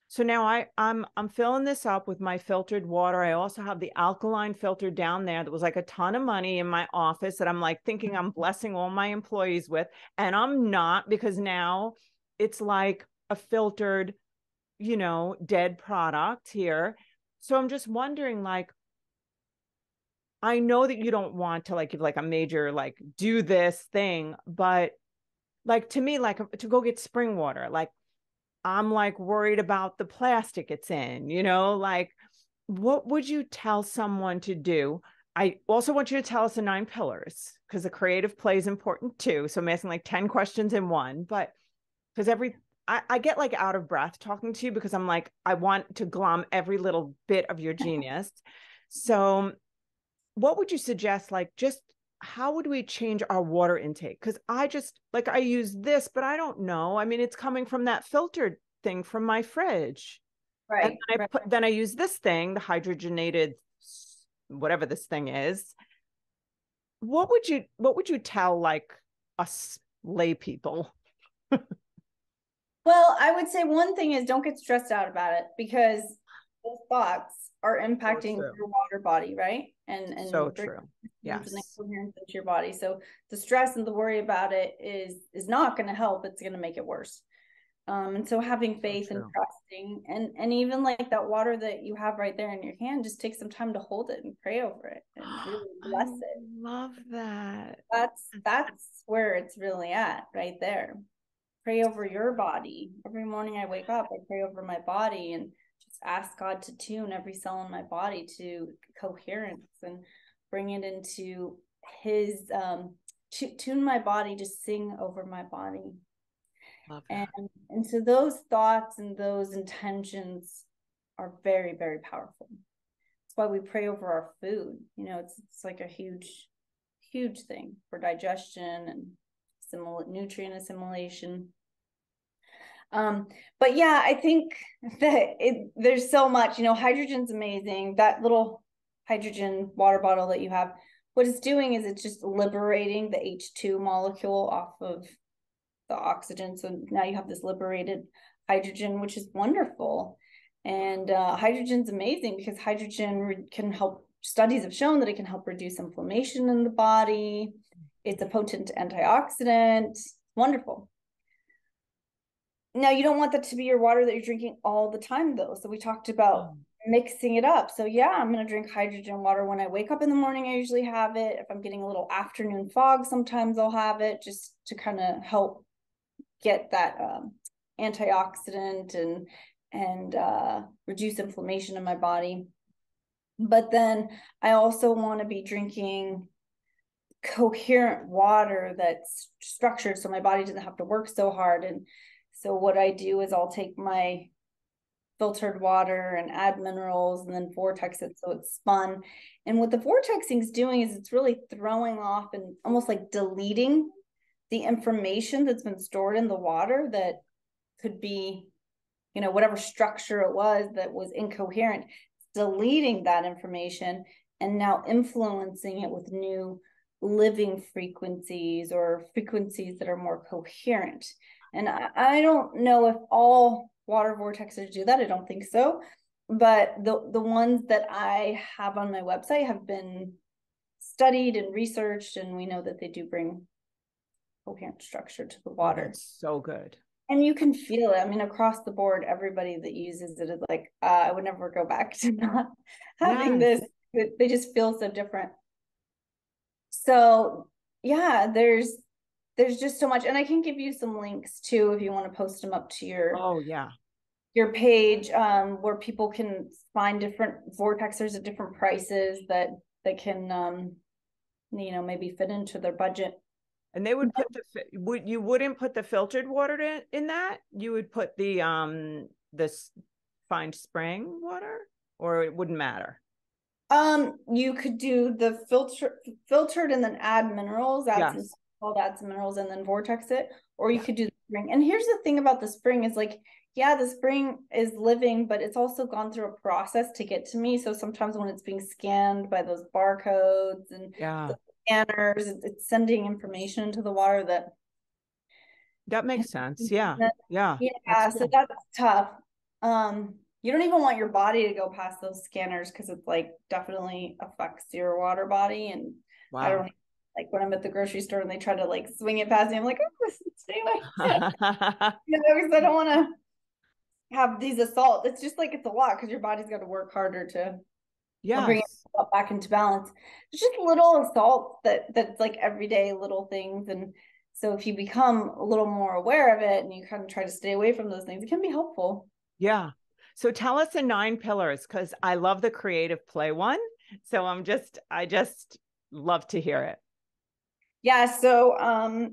A: so now I'm filling this up with my filtered water. I also have the alkaline filter down there that was like a ton of money in my office that I'm like thinking I'm blessing all my employees with, and I'm not, because now it's like a filtered, dead product here. So I'm just wondering, like, I know that you don't want to like give like a major like do this thing, but like to me, like to go get spring water, like I'm like worried about the plastic it's in, like what would you tell someone to do? I also want you to tell us the 9 pillars, because the creative play is important too. So I'm asking like 10 questions in one, but because I get like out of breath talking to you, because I'm like, I want to glom every little bit of your genius. So what would you suggest? Like, just how would we change our water intake? Because I just like, I use this, but I don't know. I mean, it's coming from that filtered thing from my fridge. And
B: Right, right.
A: then I use this thing, the hydrogenated, whatever this thing is. What would you tell like us lay people?
B: Well, I would say one thing is don't get stressed out about it, because those thoughts are
A: So
B: impacting
A: true.
B: your water body, right?
A: So
B: And bring
A: true.
B: and
A: Yes.
B: incoherence into your body. So the stress and the worry about it is not going to help. It's going to make it worse. And so having
A: So
B: faith and
A: true.
B: trusting, and even like that water that you have right there in your hand, just take some time to hold it and pray over it and really
A: I
B: bless it.
A: love that.
B: That's where it's really at, right there. Pray over your body. Every morning I wake up, I pray over my body and just ask God to tune every cell in my body to coherence and bring it into his tune my body to sing over my body.
A: Love
B: And
A: that.
B: and so those thoughts and those intentions are very, very powerful. That's why we pray over our food. It's like a huge thing for digestion and nutrient assimilation. But yeah, I think that there's so much. Hydrogen's amazing. That little hydrogen water bottle that you have, what it's doing is it's just liberating the H2 molecule off of the oxygen. So now you have this liberated hydrogen, which is wonderful. And hydrogen's amazing because hydrogen can help. Studies have shown that it can help reduce inflammation in the body. It's a potent antioxidant. Wonderful. Now, you don't want that to be your water that you're drinking all the time, though. So we talked about mixing it up. So yeah, I'm going to drink hydrogen water when I wake up in the morning. I usually have it. If I'm getting a little afternoon fog, sometimes I'll have it, just to kind of help get that antioxidant and reduce inflammation in my body. But then I also want to be drinking coherent water that's structured so my body doesn't have to work so hard. And so what I do is I'll take my filtered water and add minerals and then vortex it so it's spun. And what the vortexing is doing is it's really throwing off and almost like deleting the information that's been stored in the water that could be, whatever structure it was that was incoherent, deleting that information and now influencing it with new living frequencies or frequencies that are more coherent. And I don't know if all water vortexes do that. I don't think so. But the ones that I have on my website have been studied and researched, and we know that they do bring coherent structure to the
A: Oh,
B: water.
A: that's so good.
B: And you can feel it. I mean, across the board, everybody that uses it is like, I would never go back to not having
A: Yes.
B: this. They just feel so different. So yeah, there's just so much. And I can give you some links too if you want to post them up to
A: Oh, yeah.
B: your page, where people can find different vortexers at different prices that can maybe fit into their budget.
A: And they would put you wouldn't put the filtered water in that? You would put this fine spring water, or it wouldn't matter?
B: You could do the filtered and then add minerals,
A: Yes.
B: add some minerals and then vortex it, or you
A: Yeah.
B: could do the spring. And here's the thing about the spring is like, yeah, the spring is living, but it's also gone through a process to get to me. So sometimes when it's being scanned by those barcodes and
A: Yeah.
B: the scanners, it's sending information into the water
A: That makes sense. Yeah. Yeah. That's
B: yeah, so
A: cool.
B: that's tough. You don't even want your body to go past those scanners because it's like definitely affects your water body. And I
A: Wow.
B: don't like when I'm at the grocery store and they try to like swing it past me, I'm like, oh, stay away. Because I don't want to have these assaults. It's just like it's a lot because your body's got to work harder to bring
A: Yes.
B: it back into balance. It's just little assaults that's like everyday little things. And so if you become a little more aware of it and you kind of try to stay away from those things, it can be helpful.
A: Yeah. So tell us the 9 pillars, because I love the creative play one. So I just love to hear it.
B: Yeah, so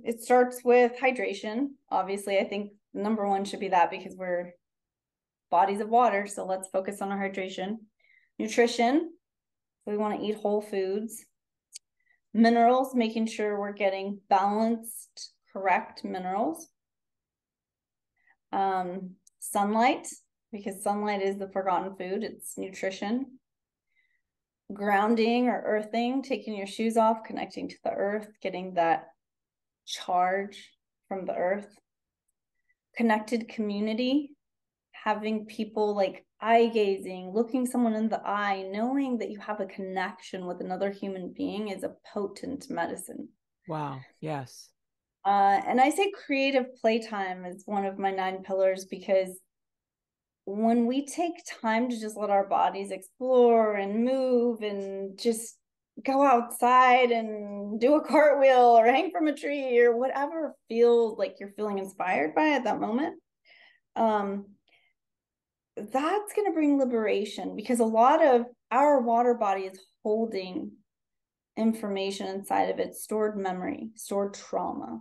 B: it starts with hydration. Obviously, I think number one should be that because we're bodies of water. So let's focus on our hydration. Nutrition, we want to eat whole foods. Minerals, making sure we're getting balanced, correct minerals. Sunlight, because sunlight is the forgotten food, it's nutrition. Grounding or earthing, taking your shoes off, connecting to the earth, getting that charge from the earth. Connected community, having people like eye gazing, looking someone in the eye, knowing that you have a connection with another human being is a potent medicine.
A: Wow. Yes.
B: And I say creative playtime is one of my 9 pillars because when we take time to just let our bodies explore and move and just go outside and do a cartwheel or hang from a tree or whatever feels like you're feeling inspired by at that moment, that's going to bring liberation because a lot of our water body is holding information inside of it, stored memory, stored trauma.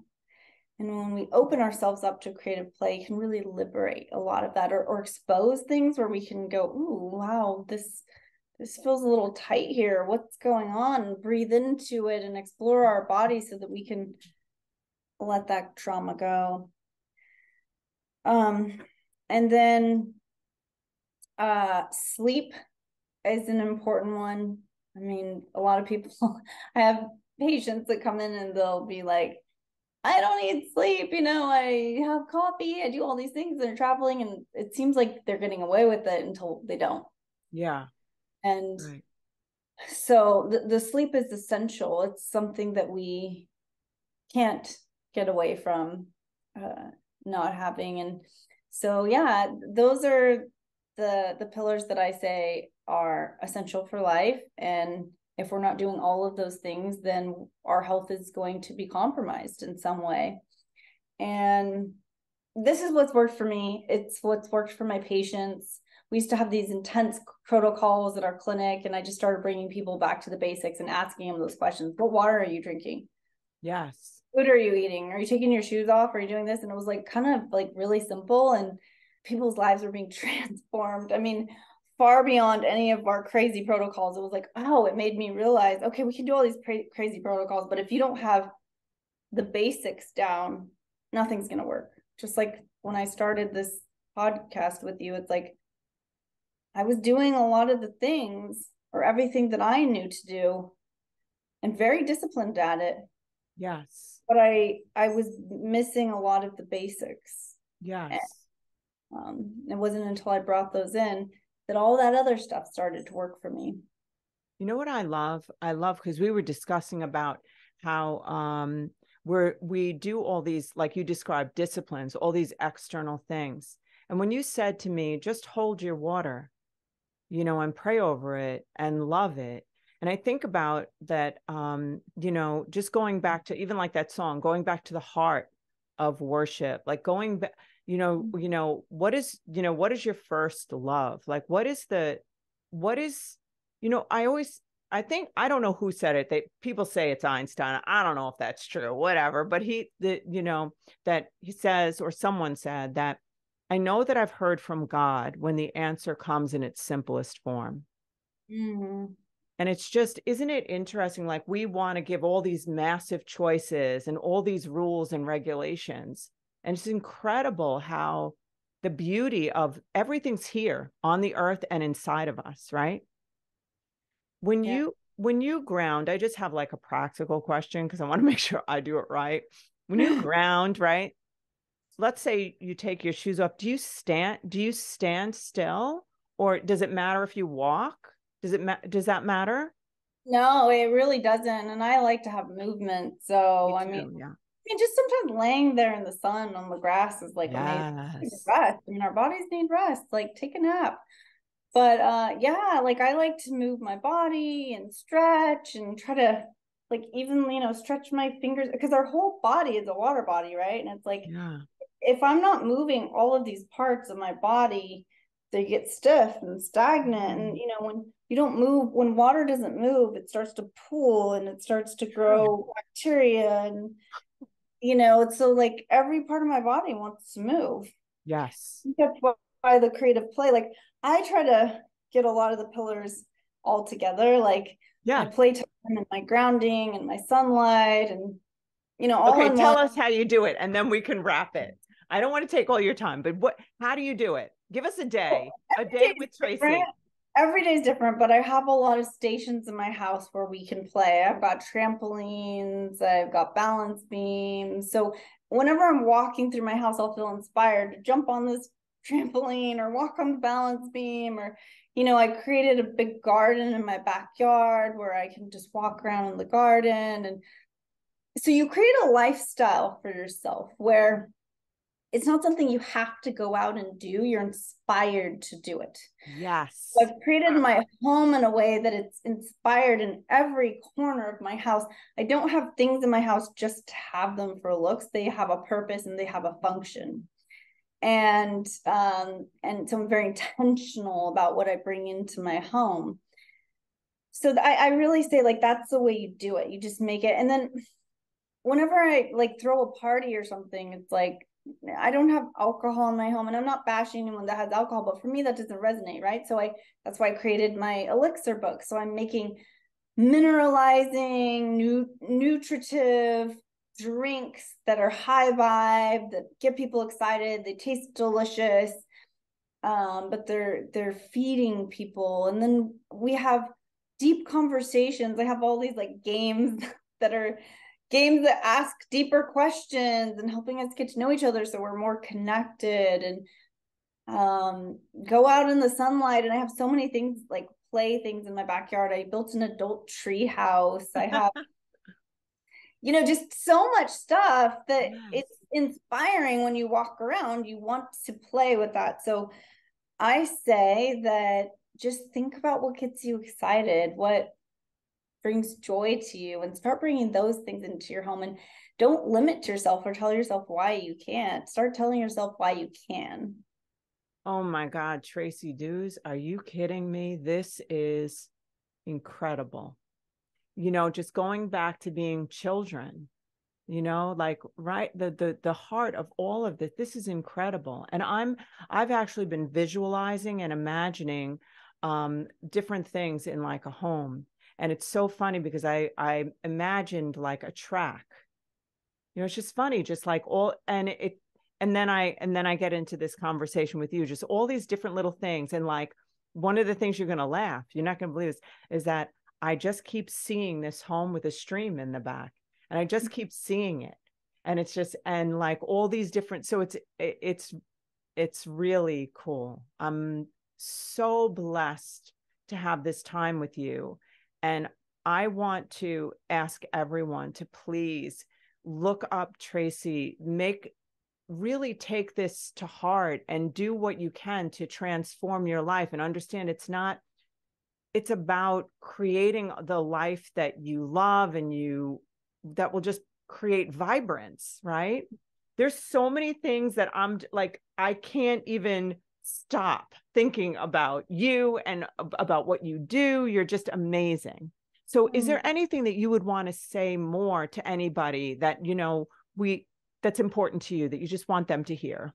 B: And when we open ourselves up to creative play, it can really liberate a lot of that or expose things where we can go, ooh, wow, this feels a little tight here. What's going on? And breathe into it and explore our body so that we can let that trauma go. And then sleep is an important one. I mean, a lot of people, I have patients that come in and they'll be like, I don't need sleep, I have coffee, I do all these things and they're traveling, and it seems like they're getting away with it until they don't.
A: Yeah.
B: And
A: Right.
B: so the sleep is essential. It's something that we can't get away from not having. And so, yeah, those are the pillars that I say are essential for life. And if we're not doing all of those things, then our health is going to be compromised in some way. And this is what's worked for me. It's what's worked for my patients. We used to have these intense protocols at our clinic, and I just started bringing people back to the basics and asking them those questions. What water are you drinking?
A: Yes.
B: Food are you eating? Are you taking your shoes off? Are you doing this? And it was like kind of like really simple, and people's lives were being transformed. I mean, far beyond any of our crazy protocols. It was like, oh, it made me realize, okay, we can do all these crazy protocols, but if you don't have the basics down, nothing's going to work. Just like when I started this podcast with you, it's like I was doing a lot of the things or everything that I knew to do and very disciplined at it,
A: Yes.
B: but I was missing a lot of the basics. And,
A: Yes.
B: it wasn't until I brought those in that all that other stuff started to work for me.
A: You know what I love? I love because we were discussing about how where we do all these, like you described, disciplines, all these external things. And when you said to me, just hold your water, you know, and pray over it and love it. And I think about that, you know, just going back to even like that song, going back to the heart of worship, like going back, what is your first love? Like, what is, I think, I don't know who said it. People say it's Einstein. I don't know if that's true, whatever. But that he says, or someone said that, I know that I've heard from God when the answer comes in its simplest form.
B: Mm-hmm.
A: And it's just, isn't it interesting? Like, we want to give all these massive choices and all these rules and regulations. And it's incredible how the beauty of everything's here on the earth and inside of us, right? When
B: Yeah.
A: you ground, I just have like a practical question because I want to make sure I do it right. When you ground, right? Let's say you take your shoes off. Do you stand still, or does it matter if you walk? Does that matter?
B: No, it really doesn't. And I like to have movement.
A: Me
B: So,
A: too. Yeah.
B: just sometimes laying there in the sun on the grass is like amazing.
A: Yes.
B: Rest. Our bodies need rest. Like, take a nap. But yeah, like I like to move my body and stretch and try to, like, even, stretch my fingers, because our whole body is a water body, right? And it's like,
A: Yeah.
B: if I'm not moving all of these parts of my body, they get stiff and stagnant. And when you don't move, when water doesn't move, it starts to pool and it starts to
A: True.
B: grow bacteria. And it's so, like, every part of my body wants to move.
A: Yes.
B: That's why the creative play, like, I try to get a lot of the pillars all together, like my
A: Yeah.
B: playtime and my grounding and my sunlight, and all
A: Okay,
B: in one.
A: tell us how you do it, and then we can wrap it. I don't want to take all your time, but how do you do it? Give us a day, a
B: Every
A: day
B: day is
A: with
B: different.
A: Tracy.
B: Every day is different, but I have a lot of stations in my house where we can play. I've got trampolines, I've got balance beams. So whenever I'm walking through my house, I'll feel inspired to jump on this trampoline or walk on the balance beam. Or, I created a big garden in my backyard where I can just walk around in the garden. And so you create a lifestyle for yourself where it's not something you have to go out and do. You're inspired to do it.
A: Yes.
B: I've created my home in a way that it's inspired in every corner of my house. I don't have things in my house just to have them for looks. They have a purpose and they have a function. And so I'm very intentional about what I bring into my home. So I really say, like, that's the way you do it. You just make it. And then whenever I, like, throw a party or something, it's like, I don't have alcohol in my home, and I'm not bashing anyone that has alcohol, but for me that doesn't resonate, right? So that's why I created my elixir book. So I'm making mineralizing, nutritive drinks that are high vibe, that get people excited. They taste delicious, but they're feeding people. And then we have deep conversations. I have all these, like, games that are games that ask deeper questions and helping us get to know each other so we're more connected. And go out in the sunlight. And I have so many things, like play things in my backyard. I built an adult tree house. I have just so much stuff that
A: Yes.
B: it's inspiring. When you walk around, you want to play with that. So I say that just think about what gets you excited, what brings joy to you, and start bringing those things into your home. And don't limit yourself or tell yourself why you can't. Start telling yourself why you can.
A: Oh my God, Tracy Duhs, are you kidding me? This is incredible. Just going back to being children, like, right, the heart of all of this. This is incredible. And I've actually been visualizing and imagining different things in, like, a home. And it's so funny because I imagined like a track. It's just funny, just like all, and then I get into this conversation with you, just all these different little things. And, like, one of the things you're going to laugh, you're not going to believe this, is that I just keep seeing this home with a stream in the back, and I just keep seeing it. And it's just, and like all these different, so it's really cool. I'm so blessed to have this time with you. And I want to ask everyone to please look up Tracy, really take this to heart and do what you can to transform your life, and understand it's about creating the life that you love and that will just create vibrance, right? There's so many things that I'm like, I can't even stop thinking about you and about what you do. You're just amazing. So is there anything that you would want to say more to anybody that, that's important to you, that you just want them to hear?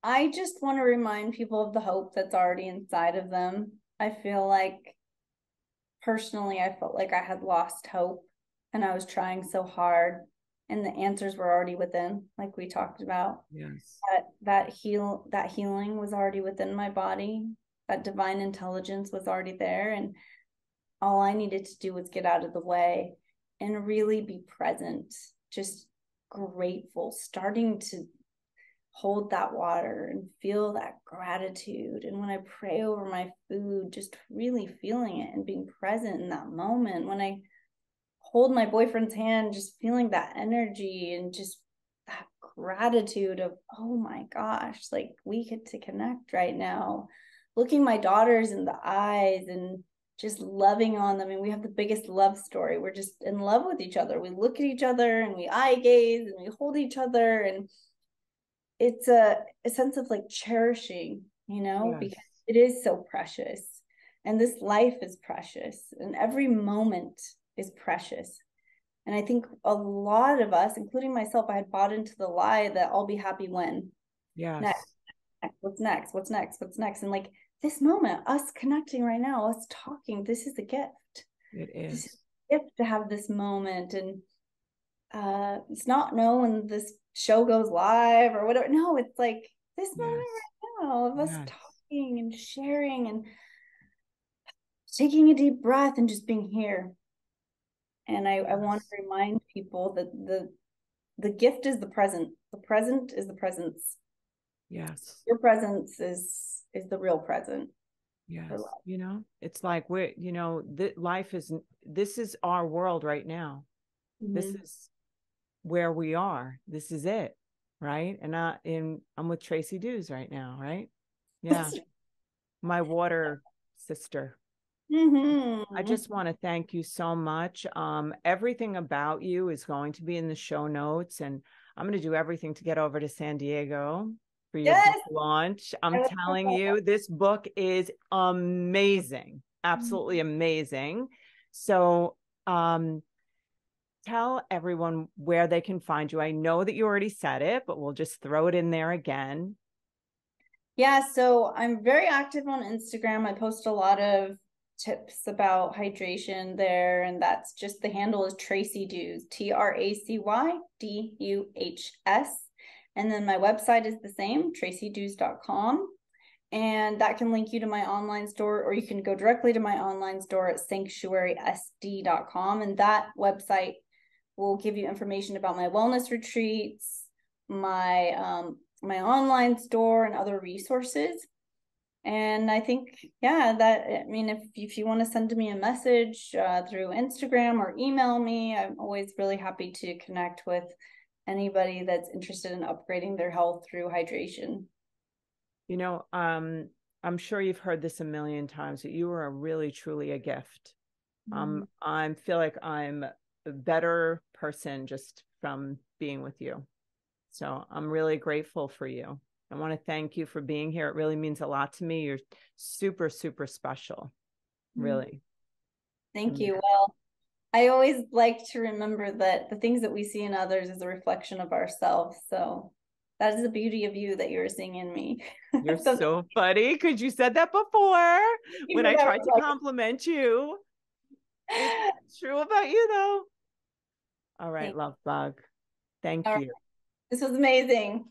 B: I just want to remind people of the hope that's already inside of them. I feel like personally, I felt like I had lost hope and I was trying so hard, and the answers were already within, like we talked about.
A: Yes.
B: That healing was already within my body. That divine intelligence was already there. And all I needed to do was get out of the way and really be present, just grateful, starting to hold that water and feel that gratitude. And when I pray over my food, just really feeling it and being present in that moment. When I hold my boyfriend's hand, just feeling that energy and just that gratitude of, oh my gosh, like we get to connect right now. Looking my daughters in the eyes and just loving on them. And we have the biggest love story. We're just in love with each other. We look at each other and we eye gaze and we hold each other. And it's a sense of like cherishing,
A: Yes.
B: because it is so precious. And this life is precious. And every moment is precious. And I think a lot of us, including myself, I had bought into the lie that I'll be happy when.
A: Yes.
B: Next. What's next? What's next? What's next? And like this moment, us connecting right now, us talking, this is a gift.
A: It is.
B: This is a gift to have this moment. And it's not when this show goes live or whatever. No, it's like this moment right now of us talking and sharing and taking a deep breath and just being here. And I want to remind people that the gift is the present. The present is the presence.
A: Yes.
B: Your presence is the real present.
A: Yes. It's like this is our world right now. Mm-hmm. This is where we are. This is it. Right. And I'm with Tracy Duhs right now. Right. Yeah. My water sister. Mm-hmm. I just want to thank you so much. Everything about you is going to be in the show notes, and I'm going to do everything to get over to San Diego for your book launch. I'm telling you, this book is amazing. Absolutely amazing. So, tell everyone where they can find you. I know that you already said it, but we'll just throw it in there again.
B: Yeah, so I'm very active on Instagram. I post a lot of tips about hydration there, and that's just, the handle is Tracy Duhs, TracyDuhs. And then my website is the same, tracyduhs.com. And that can link you to my online store, or you can go directly to my online store at sanctuarysd.com. And that website will give you information about my wellness retreats, my online store, and other resources. And I think, if you want to send me a message through Instagram or email me, I'm always really happy to connect with anybody that's interested in upgrading their health through hydration.
A: I'm sure you've heard this a million times, that you are really, truly a gift. I feel like I'm a better person just from being with you. So I'm really grateful for you. I want to thank you for being here. It really means a lot to me. You're super, super special. Really.
B: Thank you. Well, I always like to remember that the things that we see in others is a reflection of ourselves. So that is the beauty of you that you're seeing in me.
A: You're so funny, because you said that before when I tried to compliment you. It's true about you, though. All right, love bug. Thank you.
B: This was amazing.